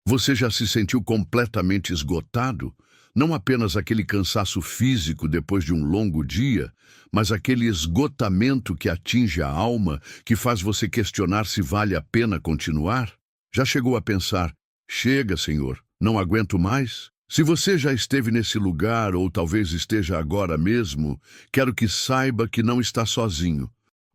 Você já se sentiu completamente esgotado? Não apenas aquele cansaço físico depois de um longo dia, mas aquele esgotamento que atinge a alma, que faz você questionar se vale a pena continuar? Já chegou a pensar: chega, Senhor, não aguento mais? Se você já esteve nesse lugar, ou talvez esteja agora mesmo, quero que saiba que não está sozinho.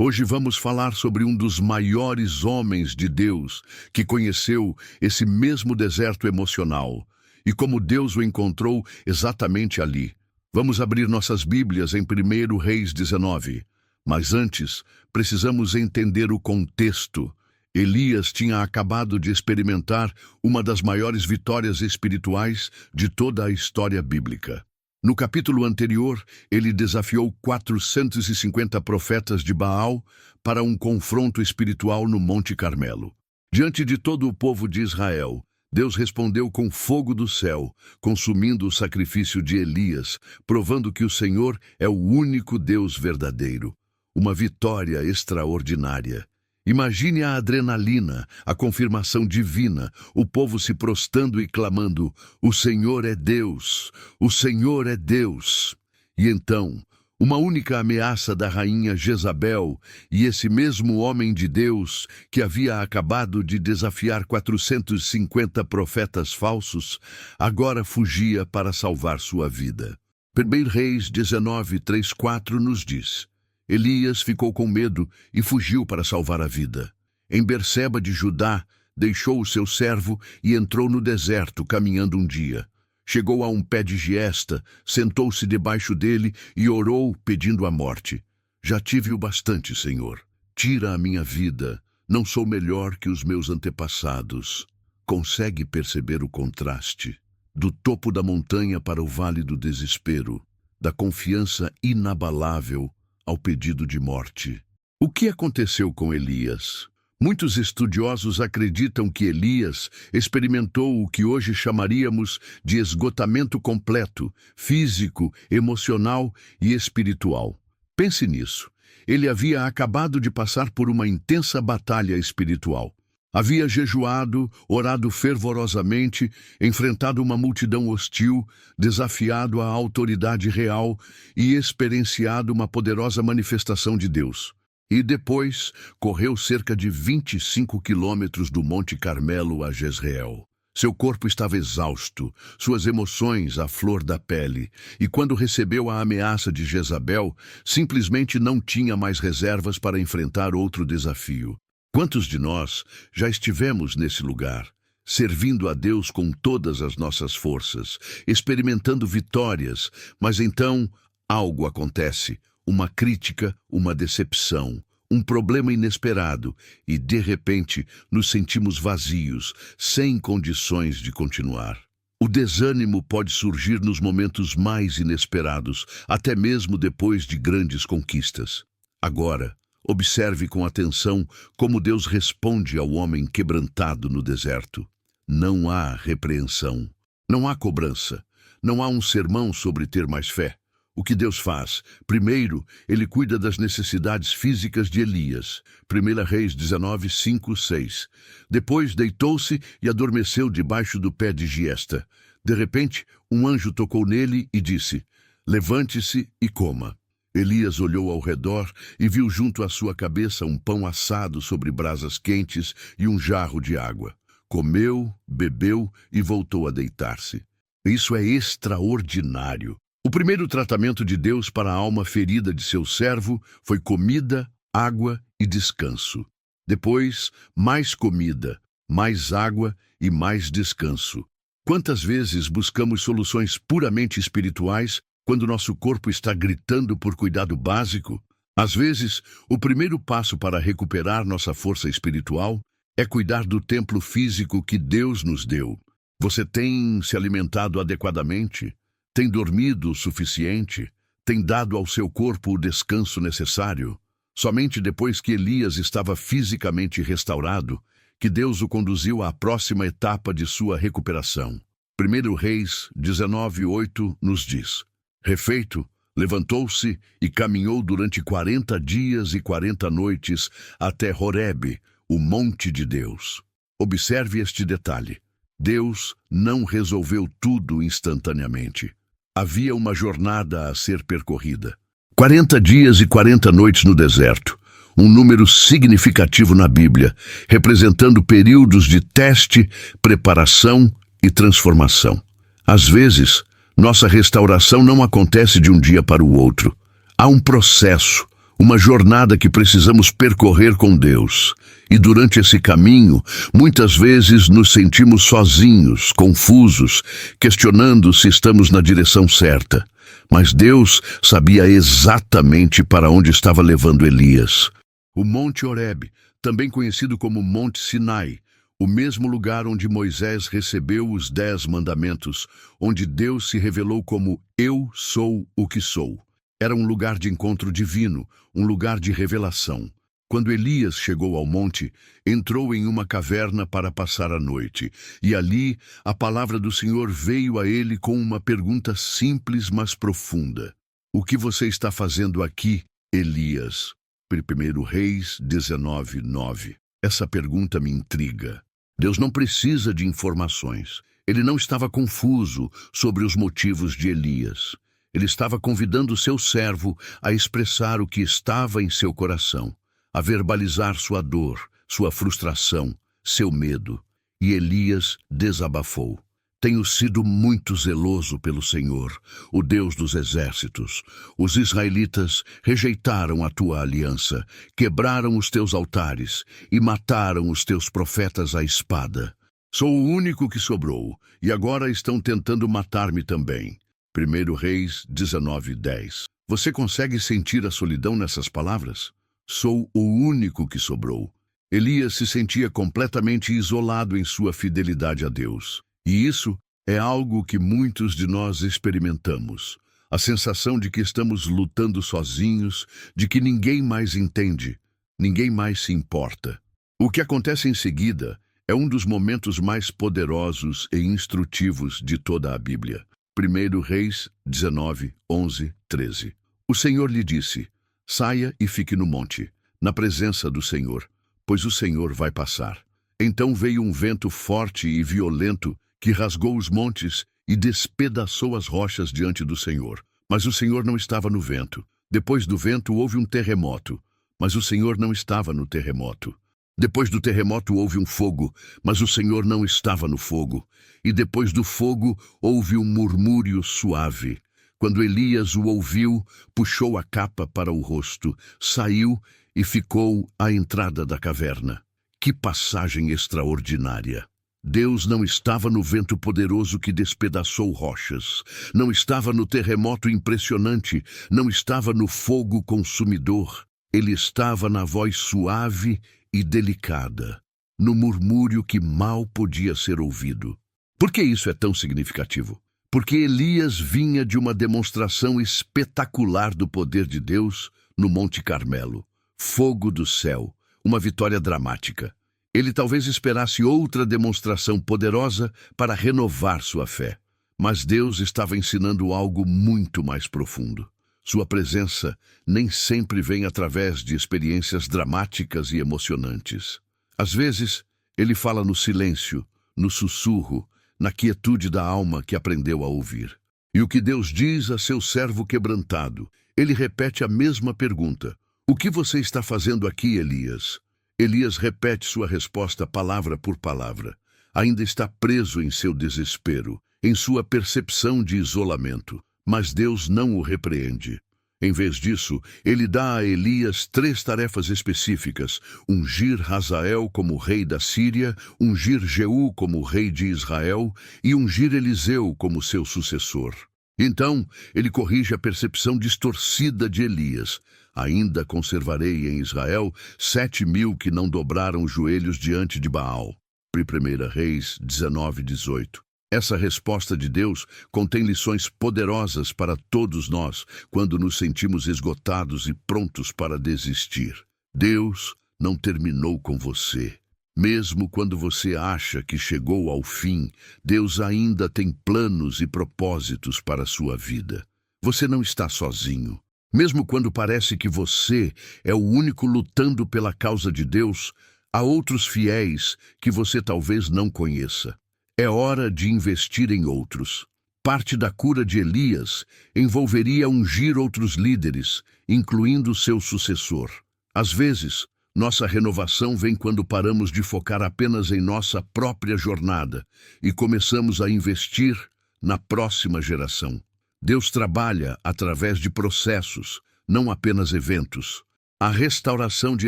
Hoje vamos falar sobre um dos maiores homens de Deus que conheceu esse mesmo deserto emocional e como Deus o encontrou exatamente ali. Vamos abrir nossas Bíblias em 1 Reis 19. Mas antes, precisamos entender o contexto. Elias tinha acabado de experimentar uma das maiores vitórias espirituais de toda a história bíblica. No capítulo anterior, ele desafiou 450 profetas de Baal para um confronto espiritual no Monte Carmelo. Diante de todo o povo de Israel, Deus respondeu com fogo do céu, consumindo o sacrifício de Elias, provando que o Senhor é o único Deus verdadeiro. Uma vitória extraordinária. Imagine a adrenalina, a confirmação divina, o povo se prostrando e clamando: o Senhor é Deus, o Senhor é Deus. E então, uma única ameaça da rainha Jezabel e esse mesmo homem de Deus, que havia acabado de desafiar 450 profetas falsos, agora fugia para salvar sua vida. 1 Reis 19, 3, 4 nos diz: Elias ficou com medo e fugiu para salvar a vida. Em Berseba de Judá, deixou o seu servo e entrou no deserto, caminhando um dia. Chegou a um pé de giesta, sentou-se debaixo dele e orou, pedindo a morte. Já tive o bastante, Senhor. Tira a minha vida. Não sou melhor que os meus antepassados. Consegue perceber o contraste? Do topo da montanha para o vale do desespero, da confiança inabalável ao pedido de morte. O que aconteceu com Elias? Muitos estudiosos acreditam que Elias experimentou o que hoje chamaríamos de esgotamento completo, físico, emocional e espiritual. Pense nisso. Ele havia acabado de passar por uma intensa batalha espiritual. Havia jejuado, orado fervorosamente, enfrentado uma multidão hostil, desafiado a autoridade real e experienciado uma poderosa manifestação de Deus. E depois, correu cerca de 25 quilômetros do Monte Carmelo a Jezreel. Seu corpo estava exausto, suas emoções à flor da pele, e quando recebeu a ameaça de Jezabel, simplesmente não tinha mais reservas para enfrentar outro desafio. Quantos de nós já estivemos nesse lugar, servindo a Deus com todas as nossas forças, experimentando vitórias, mas então algo acontece, uma crítica, uma decepção, um problema inesperado, e de repente nos sentimos vazios, sem condições de continuar. O desânimo pode surgir nos momentos mais inesperados, até mesmo depois de grandes conquistas. Agora, observe com atenção como Deus responde ao homem quebrantado no deserto. Não há repreensão, não há cobrança, não há um sermão sobre ter mais fé. O que Deus faz? Primeiro, ele cuida das necessidades físicas de Elias. 1 Reis 19, 5, 6. Depois deitou-se e adormeceu debaixo do pé de giesta. De repente, um anjo tocou nele e disse: levante-se e coma. Elias olhou ao redor e viu junto à sua cabeça um pão assado sobre brasas quentes e um jarro de água. Comeu, bebeu e voltou a deitar-se. Isso é extraordinário. O primeiro tratamento de Deus para a alma ferida de seu servo foi comida, água e descanso. Depois, mais comida, mais água e mais descanso. Quantas vezes buscamos soluções puramente espirituais quando nosso corpo está gritando por cuidado básico? Às vezes, o primeiro passo para recuperar nossa força espiritual é cuidar do templo físico que Deus nos deu. Você tem se alimentado adequadamente? Tem dormido o suficiente? Tem dado ao seu corpo o descanso necessário? Somente depois que Elias estava fisicamente restaurado, que Deus o conduziu à próxima etapa de sua recuperação. 1 Reis 19, 8 nos diz: refeito, levantou-se e caminhou durante 40 dias e 40 noites até Horebe, o monte de Deus. Observe este detalhe. Deus não resolveu tudo instantaneamente. Havia uma jornada a ser percorrida. 40 dias e 40 noites no deserto, um número significativo na Bíblia, representando períodos de teste, preparação e transformação. Às vezes, nossa restauração não acontece de um dia para o outro. Há um processo, uma jornada que precisamos percorrer com Deus. E durante esse caminho, muitas vezes nos sentimos sozinhos, confusos, questionando se estamos na direção certa. Mas Deus sabia exatamente para onde estava levando Elias. O Monte Horebe, também conhecido como Monte Sinai, o mesmo lugar onde Moisés recebeu os 10 mandamentos, onde Deus se revelou como Eu sou o que sou. Era um lugar de encontro divino, um lugar de revelação. Quando Elias chegou ao monte, entrou em uma caverna para passar a noite, e ali a palavra do Senhor veio a ele com uma pergunta simples, mas profunda. O que você está fazendo aqui, Elias? 1 Reis 19:9. Essa pergunta me intriga. Deus não precisa de informações. Ele não estava confuso sobre os motivos de Elias. Ele estava convidando seu servo a expressar o que estava em seu coração, a verbalizar sua dor, sua frustração, seu medo. E Elias desabafou. Tenho sido muito zeloso pelo Senhor, o Deus dos exércitos. Os israelitas rejeitaram a tua aliança, quebraram os teus altares e mataram os teus profetas à espada. Sou o único que sobrou, e agora estão tentando matar-me também. 1 Reis 19:10. Você consegue sentir a solidão nessas palavras? Sou o único que sobrou. Elias se sentia completamente isolado em sua fidelidade a Deus. E isso é algo que muitos de nós experimentamos. A sensação de que estamos lutando sozinhos, de que ninguém mais entende, ninguém mais se importa. O que acontece em seguida é um dos momentos mais poderosos e instrutivos de toda a Bíblia. 1 Reis 19:11-13. O Senhor lhe disse: saia e fique no monte, na presença do Senhor, pois o Senhor vai passar. Então veio um vento forte e violento que rasgou os montes e despedaçou as rochas diante do Senhor. Mas o Senhor não estava no vento. Depois do vento houve um terremoto, mas o Senhor não estava no terremoto. Depois do terremoto houve um fogo, mas o Senhor não estava no fogo. E depois do fogo houve um murmúrio suave. Quando Elias o ouviu, puxou a capa para o rosto, saiu e ficou à entrada da caverna. Que passagem extraordinária! Deus não estava no vento poderoso que despedaçou rochas, não estava no terremoto impressionante, não estava no fogo consumidor. Ele estava na voz suave e delicada, no murmúrio que mal podia ser ouvido. Por que isso é tão significativo? Porque Elias vinha de uma demonstração espetacular do poder de Deus no Monte Carmelo. Fogo do céu, uma vitória dramática. Ele talvez esperasse outra demonstração poderosa para renovar sua fé. Mas Deus estava ensinando algo muito mais profundo. Sua presença nem sempre vem através de experiências dramáticas e emocionantes. Às vezes, ele fala no silêncio, no sussurro, na quietude da alma que aprendeu a ouvir. E o que Deus diz a seu servo quebrantado? Ele repete a mesma pergunta. O que você está fazendo aqui, Elias? Elias repete sua resposta palavra por palavra. Ainda está preso em seu desespero, em sua percepção de isolamento. Mas Deus não o repreende. Em vez disso, ele dá a Elias 3 tarefas específicas: ungir Hazael como rei da Síria, ungir Jeú como rei de Israel e ungir Eliseu como seu sucessor. Então, ele corrige a percepção distorcida de Elias. Ainda conservarei em Israel 7.000 que não dobraram os joelhos diante de Baal. 1 Reis 19:18. Essa resposta de Deus contém lições poderosas para todos nós quando nos sentimos esgotados e prontos para desistir. Deus não terminou com você. Mesmo quando você acha que chegou ao fim, Deus ainda tem planos e propósitos para a sua vida. Você não está sozinho. Mesmo quando parece que você é o único lutando pela causa de Deus, há outros fiéis que você talvez não conheça. É hora de investir em outros. Parte da cura de Elias envolveria ungir outros líderes, incluindo seu sucessor. Às vezes, nossa renovação vem quando paramos de focar apenas em nossa própria jornada e começamos a investir na próxima geração. Deus trabalha através de processos, não apenas eventos. A restauração de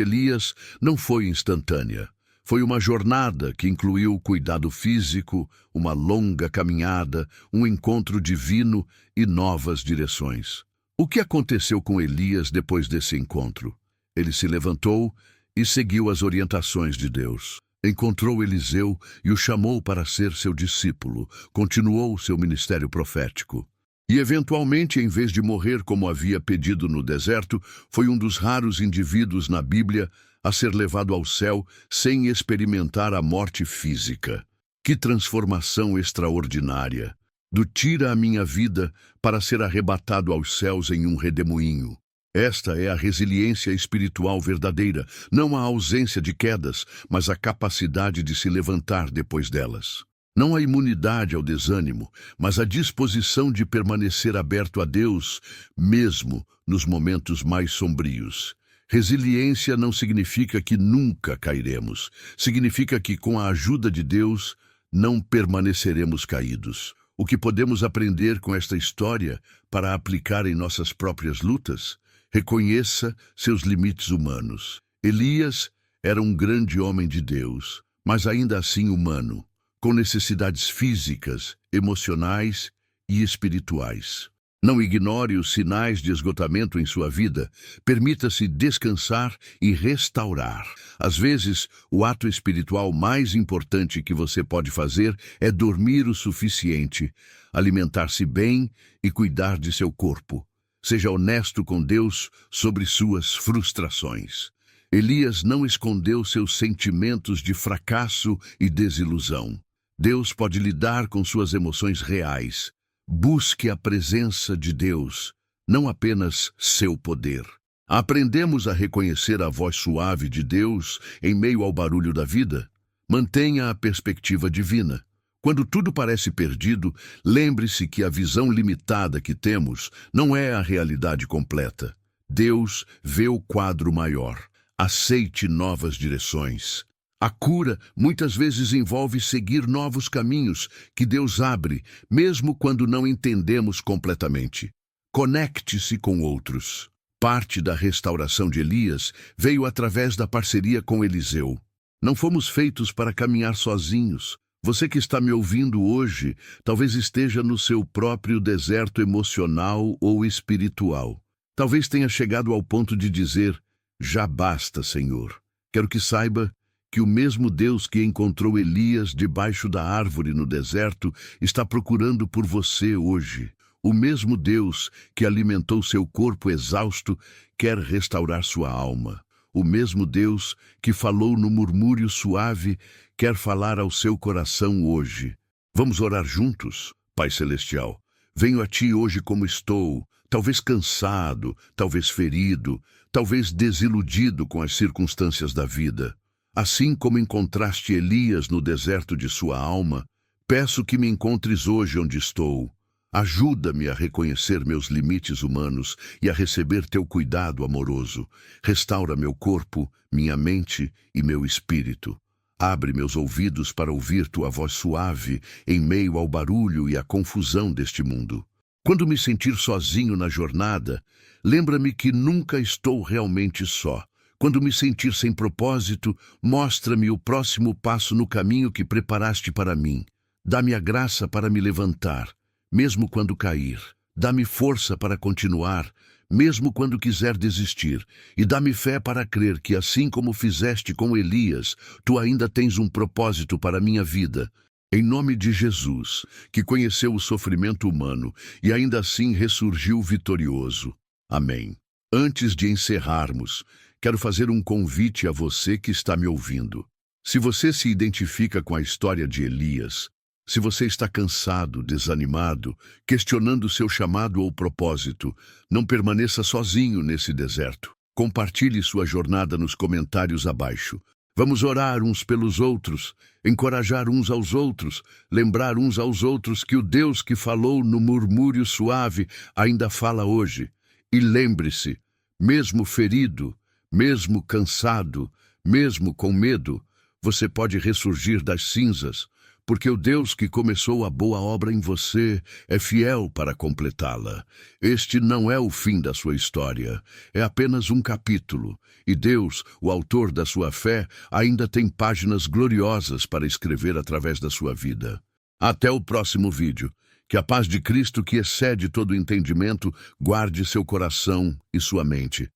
Elias não foi instantânea. Foi uma jornada que incluiu cuidado físico, uma longa caminhada, um encontro divino e novas direções. O que aconteceu com Elias depois desse encontro? Ele se levantou e seguiu as orientações de Deus. Encontrou Eliseu e o chamou para ser seu discípulo. Continuou seu ministério profético. E, eventualmente, em vez de morrer como havia pedido no deserto, foi um dos raros indivíduos na Bíblia a ser levado ao céu sem experimentar a morte física. Que transformação extraordinária! Do tira a minha vida para ser arrebatado aos céus em um redemoinho. Esta é a resiliência espiritual verdadeira, não a ausência de quedas, mas a capacidade de se levantar depois delas. Não a imunidade ao desânimo, mas a disposição de permanecer aberto a Deus, mesmo nos momentos mais sombrios. Resiliência não significa que nunca cairemos. Significa que, com a ajuda de Deus, não permaneceremos caídos. O que podemos aprender com esta história para aplicar em nossas próprias lutas? Reconheça seus limites humanos. Elias era um grande homem de Deus, mas ainda assim humano, com necessidades físicas, emocionais e espirituais. Não ignore os sinais de esgotamento em sua vida. Permita-se descansar e restaurar. Às vezes, o ato espiritual mais importante que você pode fazer é dormir o suficiente, alimentar-se bem e cuidar de seu corpo. Seja honesto com Deus sobre suas frustrações. Elias não escondeu seus sentimentos de fracasso e desilusão. Deus pode lidar com suas emoções reais. Busque a presença de Deus, não apenas seu poder. Aprendemos a reconhecer a voz suave de Deus em meio ao barulho da vida. Mantenha a perspectiva divina. Quando tudo parece perdido, lembre-se que a visão limitada que temos não é a realidade completa. Deus vê o quadro maior. Aceite novas direções. A cura muitas vezes envolve seguir novos caminhos que Deus abre, mesmo quando não entendemos completamente. Conecte-se com outros. Parte da restauração de Elias veio através da parceria com Eliseu. Não fomos feitos para caminhar sozinhos. Você que está me ouvindo hoje, talvez esteja no seu próprio deserto emocional ou espiritual. Talvez tenha chegado ao ponto de dizer: já basta, Senhor. Quero que saiba que o mesmo Deus que encontrou Elias debaixo da árvore no deserto está procurando por você hoje. O mesmo Deus que alimentou seu corpo exausto quer restaurar sua alma. O mesmo Deus que falou no murmúrio suave quer falar ao seu coração hoje. Vamos orar juntos? Pai Celestial, venho a Ti hoje como estou, talvez cansado, talvez ferido, talvez desiludido com as circunstâncias da vida. Assim como encontraste Elias no deserto de sua alma, peço que me encontres hoje onde estou. Ajuda-me a reconhecer meus limites humanos e a receber teu cuidado amoroso. Restaura meu corpo, minha mente e meu espírito. Abre meus ouvidos para ouvir tua voz suave em meio ao barulho e à confusão deste mundo. Quando me sentir sozinho na jornada, lembra-me que nunca estou realmente só. Quando me sentir sem propósito, mostra-me o próximo passo no caminho que preparaste para mim. Dá-me a graça para me levantar, mesmo quando cair. Dá-me força para continuar, mesmo quando quiser desistir. E dá-me fé para crer que, assim como fizeste com Elias, tu ainda tens um propósito para a minha vida. Em nome de Jesus, que conheceu o sofrimento humano e ainda assim ressurgiu vitorioso. Amém. Antes de encerrarmos, quero fazer um convite a você que está me ouvindo. Se você se identifica com a história de Elias, se você está cansado, desanimado, questionando seu chamado ou propósito, não permaneça sozinho nesse deserto. Compartilhe sua jornada nos comentários abaixo. Vamos orar uns pelos outros, encorajar uns aos outros, lembrar uns aos outros que o Deus que falou no murmúrio suave ainda fala hoje. E lembre-se, mesmo ferido, mesmo cansado, mesmo com medo, você pode ressurgir das cinzas, porque o Deus que começou a boa obra em você é fiel para completá-la. Este não é o fim da sua história, é apenas um capítulo, e Deus, o autor da sua fé, ainda tem páginas gloriosas para escrever através da sua vida. Até o próximo vídeo. Que a paz de Cristo, que excede todo entendimento, guarde seu coração e sua mente.